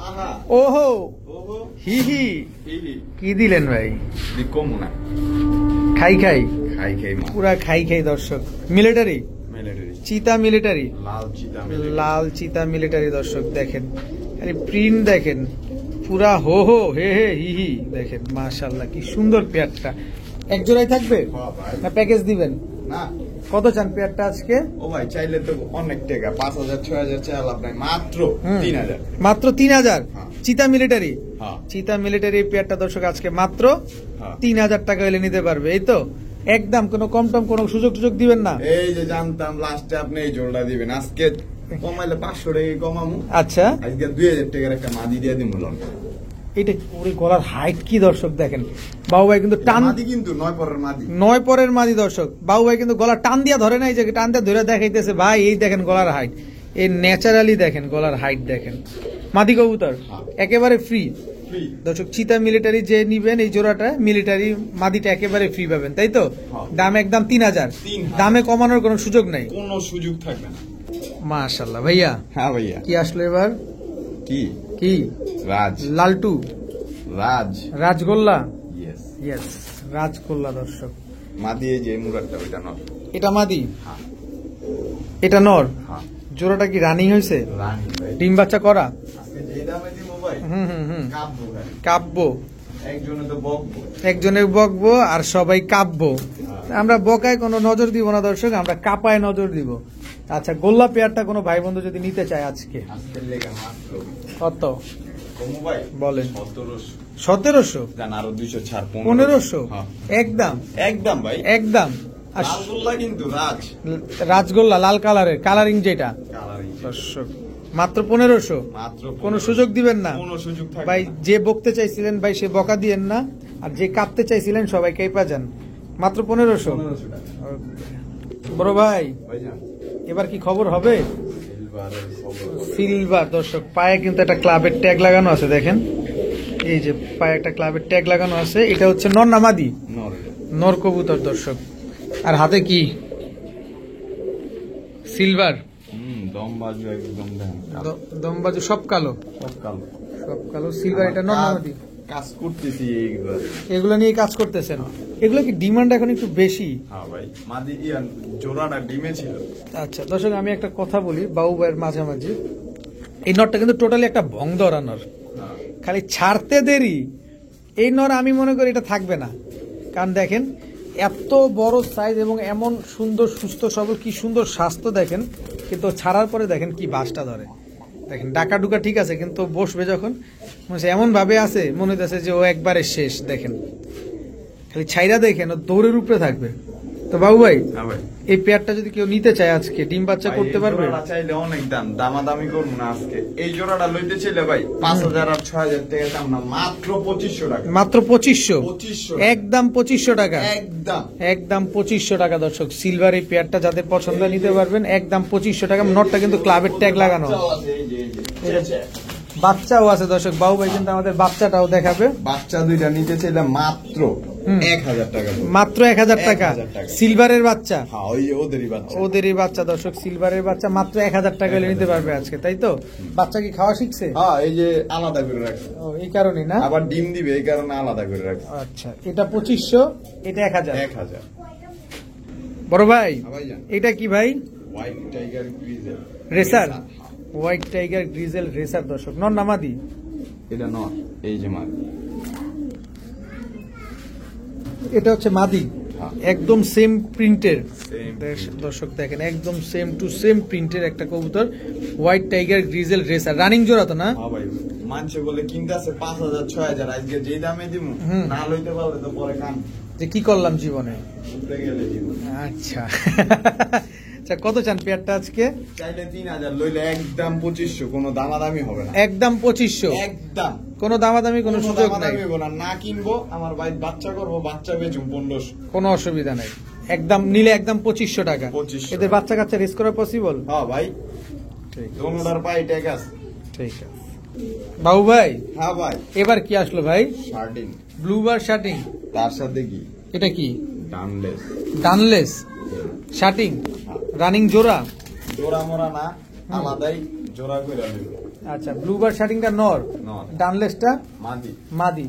আহা ওহো ওহো হি হি হি হি কি দিলেন ভাই? দিকম না খাই খাই খাই খাই মা পুরা খাই খাই দর্শক। মিলিটারি মিলিটারি চিতা মিলিটারি, লাল চিতা লাল চিতা মিলিটারি দর্শক দেখেন, আরে প্রিন্ট দেখেন পুরা হো হো হে হে হি হি দেখেন, মাশাআল্লাহ কি সুন্দর পেয়ারটা। এক জোড়াই থাকবে বাহ ভাই। না প্যাকেজ দিবেন? না কত চান পেয়ারটা আজকে? ও ভাই চাইলে তো অনেক টাকা, 5000 6000 চাই লাভ নাই, মাত্র 3000। মাত্র 3000। হ্যাঁ। চিতা মিলিটারি, হ্যাঁ চিতা মিলিটারি পেয়ারটা দর্শক আজকে মাত্র হ্যাঁ। 3000 টাকা হলে নিতে পারবে, এই তো? একদম কোনো কম টম কোনো সুযোগ টুযোগ দিবেন না? এই যে জানতাম লাস্টে আপনি এই জোড়টা দিবেন, আজকে কমাইলে 500 টাকা কমামু। আচ্ছা আজকে 2000 টাকার একটা মাদি দিয়ে দিমু লন। এটা ওরে গলার হাইট কি দর্শক দেখেন। বাবু ভাই কিন্তু টান মাদি কিন্তু 9 পরের মাদি। 9 পরের মাদি দর্শক। বাবু ভাই কিন্তু গলা টান দিয়া ধরে নাই, যে টান দিয়ে ধরে দেখাইতেছে ভাই, এই দেখেন গলার হাইট, এই ন্যাচারালি দেখেন গলার হাইট দেখেন। মাদি কবুতর একেবারে ফ্রি ফ্রি। দর্শক। চিতা মিলিটারি যে নিবেন এই জোড়াটা মিলিটারি মাদিটা একেবারে ফ্রি পাবেন, তাই তো? হ্যাঁ। দাম একদম 3000, 3000 দামে কমানোর কোনো সুযোগ নাই। কোনো সুযোগ থাকবে না। মাশাআল্লাহ ভাইয়া। হ্যাঁ ভাইয়া কি আসলো এবার? কি কি রাজ লালটু রাজ রাজগোল্লা? ইয়েস ইয়েস রাজগোল্লা দর্শক। মাদি এই যে মুরাদটা ওইটা নট। এটা মাদি, হ্যাঁ এটা নর। হ্যাঁ জোড়াটা কি রানিং হয়েছে? রানী ভাই ডিম বাচ্চা করা? আজকে যে দামে দিমু ভাই হুম কাঁপবো ভাই। কাব্য, একজনে তো বকবো। একজনে বকবো আর সবাই কাব্য। হ্যাঁ। আমরা বকায় কোনো নজর দিব না দর্শক, আমরা কাপায় নজর দিব। আচ্ছা, গোল্লা পেয়ারটা কোনো ভাই বন্ধু যদি নিতে চায় আজকে আজকের লেগে মাত্র কত কমু ভাই বলেন? 1700 1700 জান, আরো 200 ছাড় 1500 হ্যাঁ। একদম একদম ভাই, একদম। আর রাসগোল্লা কিন্তু রাজগোল্লা লাল কালারের, কালারিং যেটা কালারিং দর্শক মাত্র 1500। মাত্র কোনো সুযোগ দিবেন না কোনো সুযোগ থাকবে ভাই? না। যে বকতে চাইছিলেন ভাই সে বকা দিয়েন না, আর যে কাঁপতে চাইছিলেন সবাই কেঁপা যান। মাত্র 1500। 1500 টাকা বড় ভাই ভাই জান, এবার কি খবর হবে? সিলভারের খবর হবে। সিলভার দর্শক, পায়ে কিন্তু একটা ক্লাবের ট্যাগ লাগানো আছে, দেখেন এই যে পায়ে একটা ক্লাবের ট্যাগ লাগানো আছে। এটা হচ্ছে নর না মাদি? নরওয়ে। নর কবুতর দর্শক। আর হাতে কি? সিলভার। দম বাজু একদম দেন দমবাজু সব কালো, সব কালো। সব কালো। সিলভার, এটা নর না মাদি? কাজ করতেছি এইগুলো। এগুলো নিয়ে কাজ করতেছেন? এগুলো কি ডিমান্ড এখন একটু বেশি? হ্যাঁ ভাই, মাদি ইয়ান জোড়াটা ডিমে ছিল। আচ্ছা দর্শক, আমি একটা কথা বলি বাবু ভাইয়ের মাঝামাঝি, এই নরটা কিন্তু টোটালি একটা ভং ধরা নর, হ্যাঁ। খালি ছাড়তে দেরি। এই নর আমি মনে করি এটা থাকবে না, কারণ দেখেন এত বড় সাইজ এবং এমন সুন্দর সুস্থ সবল, কি সুন্দর স্বাস্থ্য দেখেন, কিন্তু ছাড়ার পরে দেখেন কি বাসটা ধরে, দেখেন ডাকা ডুকা ঠিক আছে, কিন্তু বসবে যখন মনে হচ্ছে এমন ভাবে আছে, মনে হচ্ছে যে ও একবারে শেষ। দেখেন খালি ছাইরা দেখেন, ও দৌড়ের উপরে থাকবে। তো বাবু ভাই, হ্যাঁ ভাই, এই পেয়ারটা যদি কেউ নিতে চায় আজকে, ডিম বাচ্চা করতে পারবে? এই জোড়াটা চাইলে অনেক দাম, দামাদামি করবো না আজকে। এই জোড়াটা লইতে চাইলে ভাই 5000 আর 6000 টাকা দাম না, মাত্র 2500 টাকা। মাত্র 2500? 2500 একদম 2500 টাকা, একদম একদম 2500 টাকা দর্শক। সিলভার এই পেয়ারটা যাদের পছন্দ নিতে পারবেন, একদম 2500 টাকা। নটটা কিন্তু ক্লাবের ট্যাগ লাগানো, বাচ্চাও আছে, এই যে, এই যে। বাচ্চাও আছে দর্শক। বাবু ভাই কিন্তু আমাদের বাচ্চাটাও দেখাবে। বাচ্চা দুইটা নিতে চাইলে মাত্র 1000 টাকা। মাত্র 1000 টাকা 1000 টাকা। সিলভারের বাচ্চা, হ্যাঁ, ওই ওদেরই বাচ্চা। ওদেরই বাচ্চা দর্শক, সিলভারের বাচ্চা মাত্র 1000 টাকা হলে নিতে পারবে আজকে, তাই তো? বাচ্চা কি খাওয়া শিখছে? হ্যাঁ, এই যে আলাদা করে রাখছে, ও, এই কারণেই না? আবার ডিম দিবে এই কারণে আলাদা করে রাখছে। আচ্ছা, এটা 2500, এটা 1000। 1000। বড় ভাই, ভাই জান, এটা কি ভাই? White tiger grizzle racer, white tiger grizzle racer দর্শক। নর না মাদি? এটা নর, এই যে মাদি। এটা হচ্ছে মাদি, হ্যাঁ। একদম সেম প্রিন্টের। Same দর্শক দেখেন, একদম সেম টু সেম প্রিন্টের একটা কবুতর, white tiger grizzle racer. Running জোড়া তো না? হ্যাঁ ভাই, মানছে বলে কিনতে আছে 5000 6000, আজকে যেই দামে দিমু হুম। না লইতে পারলে তো পরে কান যে কি করলাম জীবনে। উঠে গেলে দিমু। আচ্ছা আচ্ছা, কত চান পেয়ারটা আজকে? চাইলে 3000, লইলে একদম 2500, কোনো দামাদামি হবে না। একদম 2500, একদম কোনো দামাদামি কোনো সুযোগ নাই, দামাদামি হবে না। না কিনবো, আমার ভাই বাচ্চা করবো, বাচ্চা বেচুম 1500। কোনো অসুবিধা নাই। একদম নিলে একদম 2500 টাকা। 2500 এদের বাচ্চা কাচ্চা রেস করা পসিবল? হ্যাঁ ভাই, ঠিক দোনোটার পাই ট্যাগ আছে। ঠিক আছে বাবু ভাই, হ্যাঁ ভাই, এবার কি আসলো ভাই? শার্টিন, ব্লুবার শার্টিং। তার সাথে কি এটা কি? ডানলেস। ডানলেস শার্টিং, রানিং জোড়া? জোড়া মোড়া না, আলাদাই জোড়া করে নেব। আচ্ছা, ব্লুবার শার্টিংটা নর, নর। ডানলেসটা মাদি। মাদি।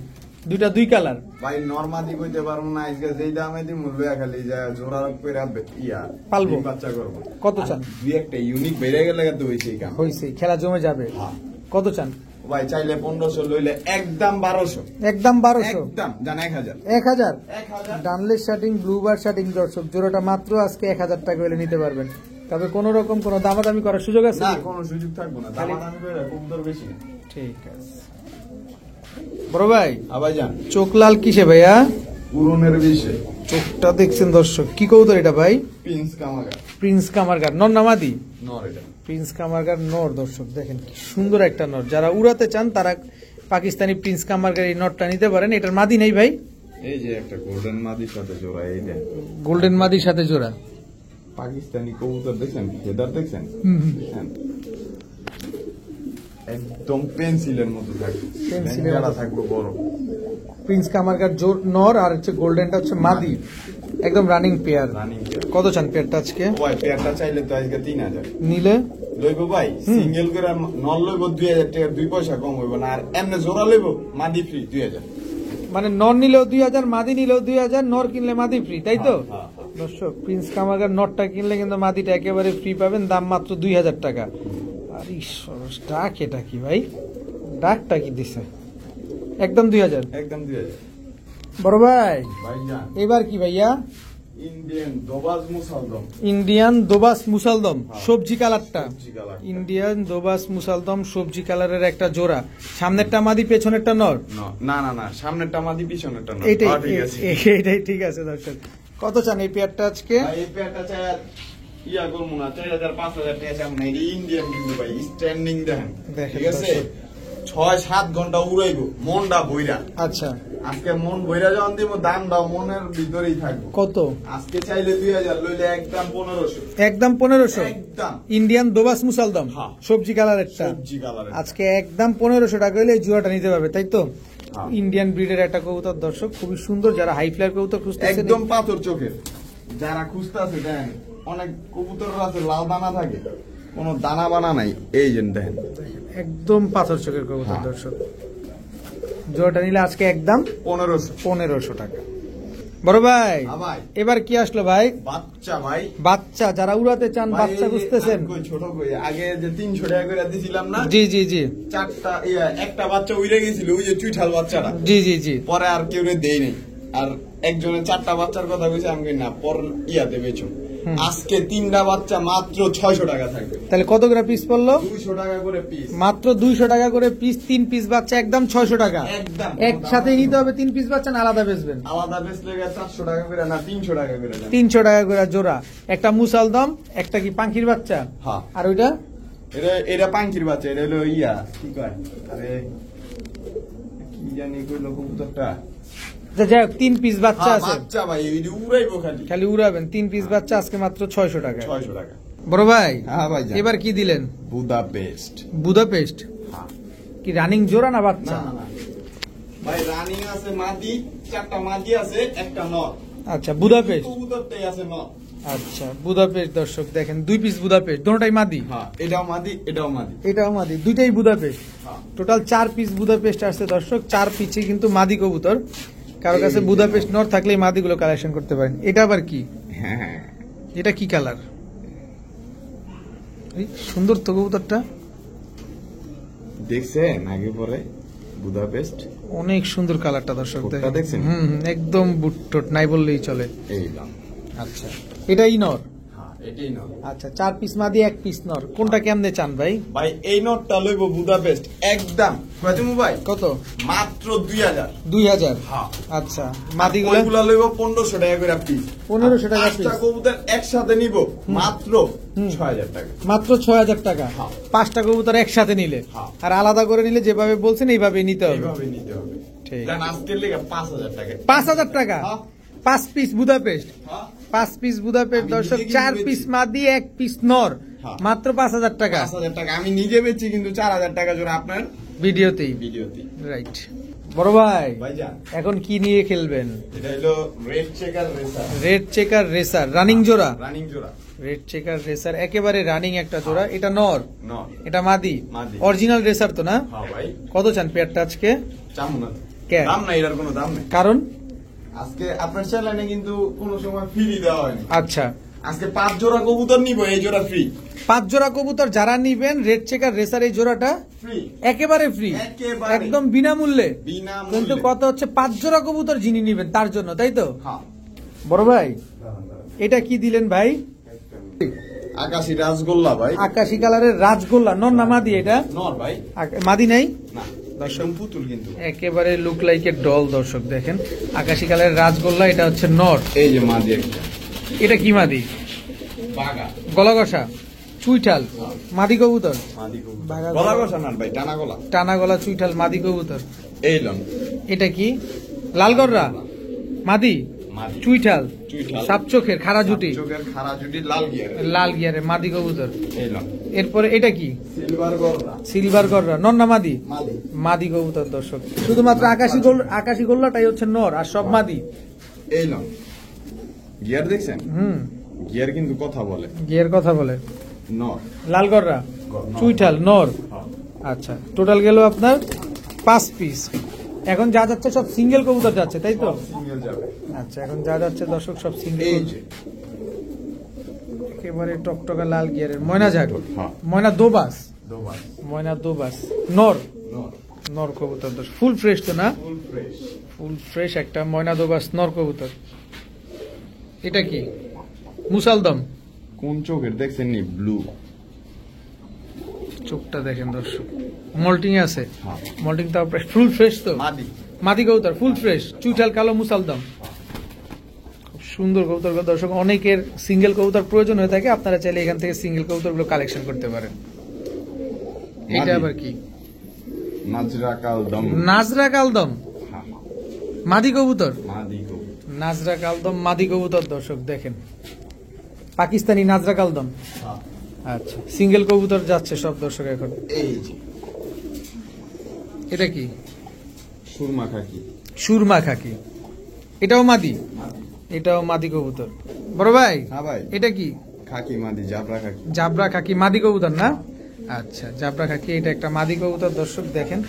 দুইটা দুই কালার। ভাই নরমাদি কইতে পারবো না, আজকে যেই দামে দি মূল্য খালি যা জোড়া কইরা ইয়া পালবো। ডিম বাচ্চা করবো। কত চান? আর দুই একটা ইউনিক বেড়ে গেলে তো হইছে এই কাম। হইছে, খেলা জমে যাবে। হ্যাঁ। কত চান? ভাই চাইলে 1500, লইলে একদম 1200। একদম 1200। একদম জান 1000। 1000 1000। ডানলেস শার্টিং, ব্লুবার শার্টিং দর্শক, জোড়াটা মাত্র আজকে 1000 টাকা হলে নিতে পারবেন। তবে কোন রকম কোনো দামাদামি করার সুযোগ আছে? না, কোনো সুযোগ থাকবো না, দামাদামি কইরা খুব দর বেশি না। ঠিক আছে বড় ভাই, ভাই জান, চোখ লাল কিসে ভাইয়া? পুরনের বিষয় চোখটা দেখছেন দর্শক, কি কবুতর এটা ভাই? প্রিন্স কামাগা। প্রিন্স কামারগার, নর না মাদি? নর এটা। প্রিন্স কামারগার নর দর্শক, দেখেন কি সুন্দর একটা নর। যারা উড়াতে চান তারা পাকিস্তানি প্রিন্স কামারগার এই নরটা নিতে পারেন। এটার মাদি নেই ভাই? এই যে একটা গোল্ডেন মাদির সাথে জোড়া, এই যে গোল্ডেন মাদির সাথে জোড়া। পাকিস্তানি কবুতর দেখছেন, ফেদার দেখছেন? হ্যাঁ। একদম পেন্সিলের মতো থাকবে, পেন্সিলের লেঙ্গাটা মতো। থাকবে বড়। প্রিন্স কামারগার নর, আর হচ্ছে গোল্ডেনটা হচ্ছে মাদি, একদম রানিং পেয়ার। রানিং কত চান পেয়ারটা আজকে? ভাই পেয়ারটা চাইলে তো আজকে 3000 নিলে লইব ভাই, সিঙ্গেল করে নল লইব 2000 টাকা, 2 পয়সা কম হইব না। আর এমনি জোড়া লইব মাদি ফ্রি 2000। মানে নর নিলেও 2000, মাদি নিলেও 2000, নর কিনলে মাদি ফ্রি, তাই তো? হ্যাঁ, হ্যাঁ। দর্শক, প্রিন্স কামারগার নরটা কিনলে কিন্তু মাদিটা একেবারে ফ্রি পাবেন, দাম মাত্র 2000 টাকা। আরে সরস, ডাক এটা কি ভাই? ডাকটা কি দিছে? একদম 2000। একদম 2000। বড় ভাই, ভাই জান, এবার কি ভাইয়া? ইন্ডিয়ান দোবাজ মুসালদম। ইন্ডিয়ান দোবাস মুসালদম হ্যাঁ। সবজি কালারটা, সবজি কালার। ইন্ডিয়ান দোবাস মুসালদম সবজি কালারের একটা জোড়া, সামনেরটা মাদি পেছনেরটা নর। না না না, সামনেরটা মাদি পিছনেরটা না। এইটাই হ্যাঁ, ঠিক আছে। এইটাই ঠিক আছে দর্শক। কত চান এই পেয়ারটা আজকে? ভাই এই পেয়ারটা চাই আর ইয়া করবো না, 4000 5000 টাকা চাই না। এটা ইন্ডিয়ান কিন্তু ভাই স্ট্যান্ডিং দেখেন, দেখেন ঠিক আছে। দর্শক। 6-7 ঘন্টা উড়াইবো মনটা বইরা। আচ্ছা আজকে মন বইরা যখন দিব দামটা মনের ভিতরেই থাকবো। কত? আজকে চাইলে 2000, লইলে একদম 1500। একদম 1500। একদম ইন্ডিয়ান দোবাস মুসালদম হ্যাঁ। সবজি কালারেরটা সবজি কালারের। আজকে একদম 1500 টাকা হলে এই জোড়াটা নিতে পারবে, তাই তো? হ্যাঁ। ইন্ডিয়ান ব্রিডের একটা কবুতর দর্শক, খুবই সুন্দর। যারা হাই ফ্লায়ার কবুতর খুঁজতেছেন একদম পাথর চোখের যারা খুঁজতেছে দেখেন, অনেক কবুতর আছে লাল দানা থাকে, কোনো দানা বানা নাই। এই যে দেখেন একদম পাথর চোখের কবুতর হ্যাঁ। দর্শক। জোড়াটা নিলে আজকে একদম 1500। 1500 টাকা। বড় ভাই হ্যাঁ ভাই, এবার কি আসলো ভাই? বাচ্চা ভাই। বাচ্চা যারা উড়াতে চান, ভাই, বাচ্চা এই যে খুঁজতেছেন। আমি কই ছোট কই আগে যে 300 টাকা করে দিছিলাম না, জি জি জি একটা বাচ্চা উড়ে গেছিল, ওই যে চুইঠাল বাচ্চাটা। জি জি জি পরে আর কেউ দেই নাই। আর একজনের 4টা বাচ্চার কথা কইছে, আমি কই না পর ইয়াতে বেচো। আজকে 3টা বাচ্চা মাত্র 600 টাকা থাকবে। তাহলে কত করে পিস পড়লো? 200 টাকা করে পিস। মাত্র 200 টাকা করে পিস। 3 পিস বাচ্চা একদম 600 টাকা। একদম একসাথে নিতে হবে 3 পিস বাচ্চা, না আলাদা বেচবেন? আলাদা বেচলে 400 টাকা করে, না 300 টাকা করে দেন। 300 টাকা করে জোড়া। একটা মুসালদম, একটা কি পাখির বাচ্চা, হ্যাঁ। আর ওইটা এটা পাঙ্কির বাচ্চা। এটা হলো ইয়া কি কয়, আরে কি জানি কইলো কবুতরটা। যাই হোক 3 পিস বাচ্চা হ্যাঁ, আছে, বাচ্চা ভাই, এইটা উড়াইবো খালি। খালি উড়াবেন। 3 পিস বাচ্চা আজকে মাত্র 600 টাকা। 600 টাকা। বড় ভাই হ্যাঁ ভাই, এবার কি দিলেন? বুদাপেস্ট। বুদাপেস্ট হ্যাঁ। কি রানিং জোড়া না বাচ্চা? না না ভাই, রানিং আছে মাদি, 4টা মাদি আছে, একটা নর। আচ্ছা বুদাপেস্ট। কবুতরটাই আছে নর। আচ্ছা বুদাপেস্ট দর্শক দেখেন, 2 পিস বুদাপেস্ট, দুটোটাই মাদি। হ্যাঁ, এটাও মাদি, এটাও মাদি। এটাও মাদি, দুইটাই বুদাপেস্ট। হ্যাঁ। টোটাল 4 পিস বুদাপেস্ট আসছে দর্শক। 4 পিসে কিন্তু মাদি কবুতর। কারো কাছে বুদাপেস্ট নর থাকলে এই মাদিগুলো কালেকশন করতে পারেন। এটা আবার কি? হ্যাঁ, এটা কি কালার? সুন্দর তো কবুতরটা, দেখছেন আগে পরে বুদাপেস্ট। অনেক সুন্দর কালারটা দর্শক ঠোঁটটা দেখেন। দেখছেন? একদম বুটটোট নাই বললেই চলে। এই দাম। আচ্ছা এটাই নর। হ্যাঁ, এটাই নর। আচ্ছা 4 পিস মাদি 1 পিস নর, কোনটা কেমনে চান ভাই? ভাই এই নটটা লইব বুদাপেস্ট একদম কত ভাই? কত? মাত্র 2000। 2000। হ্যাঁ। আচ্ছা মাদিগুলো ওইগুলা লইব 1500 টাকা করে পিস। 1500 টাকা পাঁচটা piece। কবুতর একসাথে নিব মাত্র 6000 টাকা। মাত্র 6000 টাকা। হ্যাঁ। 5টা কবুতর একসাথে নিলে, হ্যাঁ। আর আলাদা করে নিলে যেভাবে বলছেন এইভাবে নিতে হবে। এইভাবে নিতে হবে। ঠিক। দেন আজকের লেগে 5000 টাকা। 5000 টাকা। হ্যাঁ। 5 পিস বুদাপেস্ট। হ্যাঁ। 5 পিস বুদাপেস্ট আমি দর্শক, নিজে 4 কিনে পিস বেচি। মাদি 1 পিস নর, হ্যাঁ। মাত্র 5000 টাকা। 5000 টাকা আমি নিজে বেচি, কিন্তু 4000 টাকা জোড়া আপনার ভিডিওতেই। ভিডিওতে। রাইট। বড় ভাই ভাইজান এখন কি নিয়ে খেলবেন? এটা হলো red checker racer. Red checker racer running জোড়া। রানিং জোড়া। রেড চেকার রেসার একেবারে রানিং একটা জোড়া। এটা নর, নর। এটা মাদি। মাদি। অরিজিনাল রেসার তো না? হ্যাঁ ভাই, কত চান পেয়ারটা আজকে? চামু না। কে? দাম নাই, এটার কোনো দাম নেই। কারণ আজকে আপনার চ্যানেলে কিন্তু কোনো সময় ফ্রি দেওয়া হয়নি। আচ্ছা আজকে 5 জোড়া কবুতর নিব, এই জোড়া ফ্রি। 5 জোড়া কবুতর যারা নিবেন রেড চেকার রেসার এই জোড়াটা ফ্রি। একেবারে ফ্রি, একেবারে। একদম বিনামূল্যে। বিনামূল্যে। কিন্তু কত হচ্ছে 5 জোড়া কবুতর যিনি নিবেন তার জন্য, তাই তো? হ্যাঁ। বড় ভাই এটা কি দিলেন ভাই? আকাশী রাসগোল্লা ভাই। আকাশি কালারের রাজগোল্লা, নর না মাদি এটা? নর ভাই। মাদি নাই? না, একদম পুতুল কিন্তু। একেবারে লুক লাইক এ ডল দর্শক দেখেন। আকাশি কালারের রাজগোল্লা, এটা হচ্ছে নর। এই যে মাদি একটা। এটা কি মাদি? বাগা। গলা কষা চুইঠাল মাদি কবুতর। মাদি কবুতর। বাগা গলা কষা না ভাই, টানা গলা। টানা গলা চুইঠাল মাদি কবুতর। এই লন। এটা কি? লালগররা মাদি মাদি। চুইঠাল চুইঠাল। সাপ চোখের খাড়া জুটি, চোখের খাড়া জুটি, লাল গিয়ার। লাল গিয়ারে মাদি কবুতর। এই লন। এরপরে এটা কি? সিলভার গররা। সিলভার গররা, নর না মাদি? মাদি। মাদি কবুতর দর্শক। শুধুমাত্র আকাশি গোল্লাটাই হচ্ছে নর, আর সব মাদি। এই লন। গিয়ার দেখছেন? গিয়ার কিন্তু কথা বলে। গিয়ার কথা বলে। নর। লালগররা নর। চুইঠাল নর। হ্যাঁ। আচ্ছা টোটাল গেল আপনার 5 পিস। এখন যা যাচ্ছে সব সিঙ্গেল কবুতর যাচ্ছে, তাই তো? সিঙ্গেল যাবে। আচ্ছা এখন যা যাচ্ছে দর্শক সব সিঙ্গেল। এই যে একেবারে টকটকা লাল গিয়ারের ময়না ঝাড়। হ্যাঁ। ময়না দোবাস। দোবাস। ময়না দোবাস নর। নর। নর কবুতর দর্শক, ফুল ফ্রেশ তো না? Full fresh. ফুল ফ্রেশ একটা ময়না দোবাস নর কবুতর। এটা কি মুসালদম? কোন চোখের দেখছেন নি? ব্লু। চোখটা দেখেন দর্শক, মল্টিং আছে। হ্যাঁ। মল্টিং তাও ফুল ফ্রেশ তো, মাদি। মাদি কবুতর ফুল ফ্রেশ, চুইঠাল কালো মুসালদম। খুব সুন্দর কবুতর দর্শক। অনেকের সিঙ্গেল কবুতর প্রয়োজন হয়ে থাকে, আপনারা চাইলে এখান থেকে সিঙ্গেল কবুতরগুলো কালেকশন করতে পারেন। এটা আবার কি? নাজরা কালদম। নাজরা কালদম হ্যাঁ, মাদি কবুতর। মাদি কবুতর। নাজরা কালদম মাদি কবুতর দর্শক দেখেন, পাকিস্তানি নাজরা কালদম। হ্যাঁ। আচ্ছা, সিঙ্গেল কবুতর যাচ্ছে সব দর্শক এখন। এই যে এটা কি? সুরমা খাকি। সুরমা খাকি, এটাও মাদি? এটাও মাদি কবুতর। বড় ভাই, হ্যাঁ ভাই। এটা কি? খাকি মাদি, জাবরা খাকি। জাবরা খাকি মাদি কবুতর না? আচ্ছা, জাবরা খাকি এটা একটা মাদি কবুতর দর্শক দেখেন।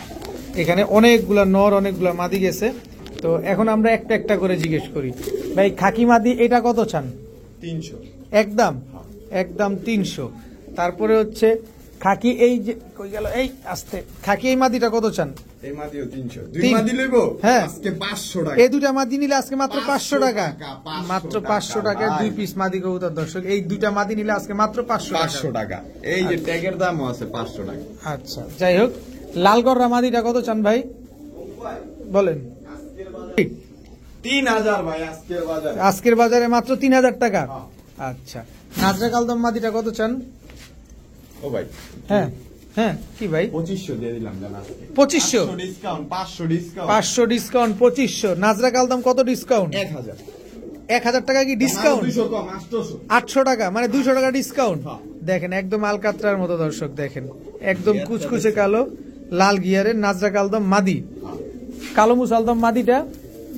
এখানে অনেকগুলা নর অনেকগুলা মাদি গেছে। তো এখন আমরা একটা একটা করে জিজ্ঞেস করি। ভাই খাকি মাদি এটা কত চান? 300। একদম একদম 300। তারপরে হচ্ছে খাকি, এই যে কই গেল, এই আস্তে, খাকি এই মাদিটা কত চান? এই মাদিও 300। দুই তিন। মাদি লইব? হ্যাঁ। আজকে 500 টাকা। এই দুটা মাদি নিলে আজকে মাত্র 500 টাকা। 500 মাত্র টাকা, 500 টাকায় ভাই। 2 পিস মাদি কবুতর দর্শক। এই দুটা মাদি নিলে আজকে মাত্র 500 500 টাকা। এই যে ট্যাগের দামও আছে 500 টাকা। আচ্ছা, যাই হোক, লালগড়রা মাদিটা কত চান ভাই বলেন? 3000 ভাই আজকের বাজারে। আজকের বাজারে মাত্র 3000 টাকা। হ্যাঁ। আচ্ছা, নাজরা কালদম মাদিটা কত চান? ও ভাই, হ্যাঁ হ্যাঁ, কি ভাই? 2500 দিয়ে দিলাম জান আজকে। 2500 ডিসকাউন্ট, 500 ডিসকাউন্ট। 500 ডিসকাউন্ট, 2500। নাজরা কালদম কত ডিসকাউন্ট? 1000। 1000 টাকা কি ডিসকাউন্ট? 200 কম, 800। 800 টাকা, মানে 200 টাকা ডিসকাউন্ট। হ্যাঁ। দেখেন একদম আলকাতরার মতো দর্শক দেখেন, একদম কুচকুচে কালো লাল গিয়ারের নাজরা কালদম মাদি। কালো মুসালদম মাদিটা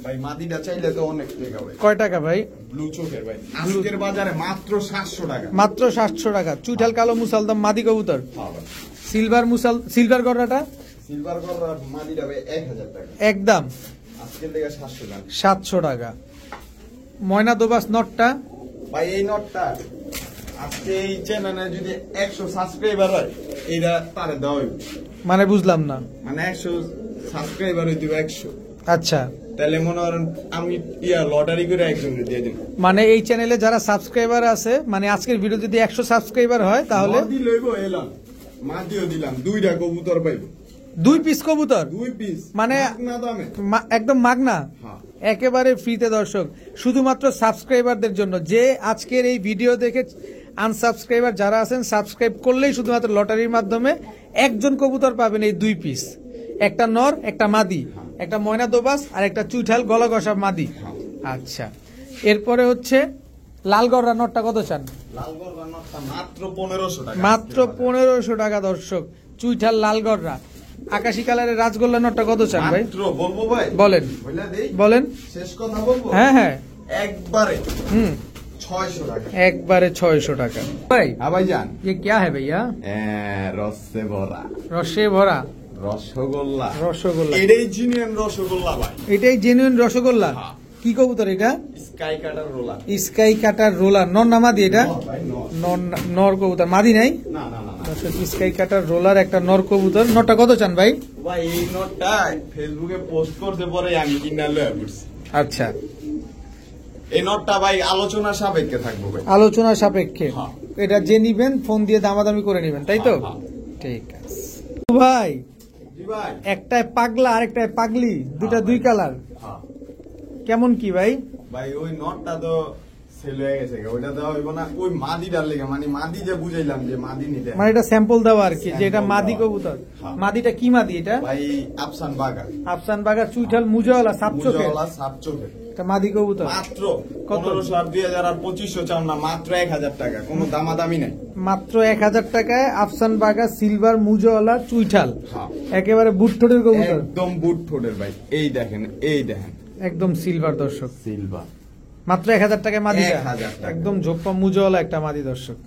ভাই মাদিটা চাইলে তো অনেক টাকা ভাই। কয় টাকা ভাই? ব্লু চোখের ভাই আজকের বাজারে মাত্র 700 টাকা। মাত্র 700 টাকা। চুইঠাল কালো মুসালদম মাদি কবুতর। হ্যাঁ ভাই। সিলভার গড়াটা সিলভার কলার মাদিটা ভাই 1000 টাকা। একদম আজকের টাকা 700 টাকা। 700 টাকা। ময়না দোবাস নটটা ভাই এই নটটা আজকে এই চ্যানেলে যদি 100 সাবস্ক্রাইবার হয় এইটা তারে দেওয়া হইব। মানে বুঝলাম না। মানে 100 সাবস্ক্রাইবার হইতে 100। আচ্ছা, তাহলে মনে করেন আমি লটারি করে একজনকে দিয়ে দিন। মানে এই চ্যানেলে যারা সাবস্ক্রাইবার আছে, মানে আজকের ভিডিও যদি 100 সাবস্ক্রাইবার হয় তাহলে মাদি লইব এলাম, মাদিও দিলাম, দুইটা কবুতর পাইব। 2 পিস কবুতর 2 পিস মানে না দামে। একদম মাগনা, হ্যাঁ। একেবারে ফ্রিতে দর্শক, শুধুমাত্র সাবস্ক্রাইবারদের জন্য। যে আজকের এই ভিডিও দেখে আনসাবস্ক্রাইবার যারা আছেন, সাবস্ক্রাইব করলেই শুধুমাত্র লটারির মাধ্যমে একজন কবুতর পাবেন এই 2 পিস, একটা নর একটা মাদি, একটা ময়না দোবাস আর একটা চুইঠাল গলা ঘষা মাদি। আচ্ছা, এরপরে হচ্ছে লালগড়রা নরটা কত চান? লালগড় রান্নাটা মাত্র 1500 টাকা। মাত্র 1500 টাকা দর্শক। চুইঠাল লালগড়রা। আকাশি কালারের রাজগোল্লা নটটা কত চান ভাই? মাত্র বলবো ভাই? বলেন বইলা দেই? বলেন। শেষ কথা বলবো? হ্যাঁ হ্যাঁ, একবারে হুম, 600 টাকা। একবারে 600 টাকা। ভাই হ্যাঁ ভাইজান। ये क्या है भैया? রসে ভরা রসে ভরা রসগোল্লা। রসগোল্লা। এটাই জিনিয়ান রসগোল্লা ভাই। এটাই জেনুইন রসগোল্লা। হ্যাঁ। কি কবুতর এটা? Sky cutter রোলা। Sky cutter roller. নর না মাদি এটা? ভাই নর। নর কবুতর, মাদি নাই। না না না না। দর্শক, স্কাই কাটার রোলার একটা নর কবুতর। নরটা কত চান ভাই? ভাই এই নোটটা ফেসবুকে পোস্ট করতে পরে আমি কিনা লয়ে পড়ছি। আচ্ছা, এই নোটটা ভাই আলোচনা সাপেক্ষে থাকবো ভাই। আলোচনা সাপেক্ষে। হ্যাঁ। এটা যে নিবেন ফোন দিয়ে দামাদামি করে নিবেন, তাই তো? হ্যাঁ, ঠিক আছে ভাই। জি ভাই। একটায় পাগলা আর একটায় পাগলি, দুটা দুই কালার। হ্যাঁ। কেমন কি ভাই? ভাই ওই নোটটা তো সেল হয়ে গেছে, ওইটা দেওয়া হইব না। ওই মাদিটার লেগে, মানে মাদি যে বুঝাইলাম যে মাদি নিতে। মানে এটা স্যাম্পল দেওয়া আর কি, যে এটা Sample মাদি দেওয়া। কবুতর। হ্যাঁ। মাদিটা কি মাদি এটা? ভাই আফসান বাগা। আফসান বাগা চুইঠাল মুজাওয়ালা সাপ চোখে, মুজাওয়ালা সাপ চোখের। এটা মাদি কবুতর। মাত্র কত? 1500 আর 2000 আর 2500 চাও না, মাত্র 1000 টাকা। কোনো দামাদামি নাই। মাত্র 1000 টাকায় আফসান বাগা সিলভার মুজাওয়ালা চুইঠাল, হ্যাঁ। একেবারে বুটঠোটের কবুতর। একদম বুট ঠোঁটের ভাই। এই দেখেন, এই দেখেন একদম সিলভার দর্শক। সিলভার। মাত্র 1000 টাকায় মাদি, 1000 টাকা। একদম ঝোপ্পা মুজাওয়ালা একটা মাদি দর্শক।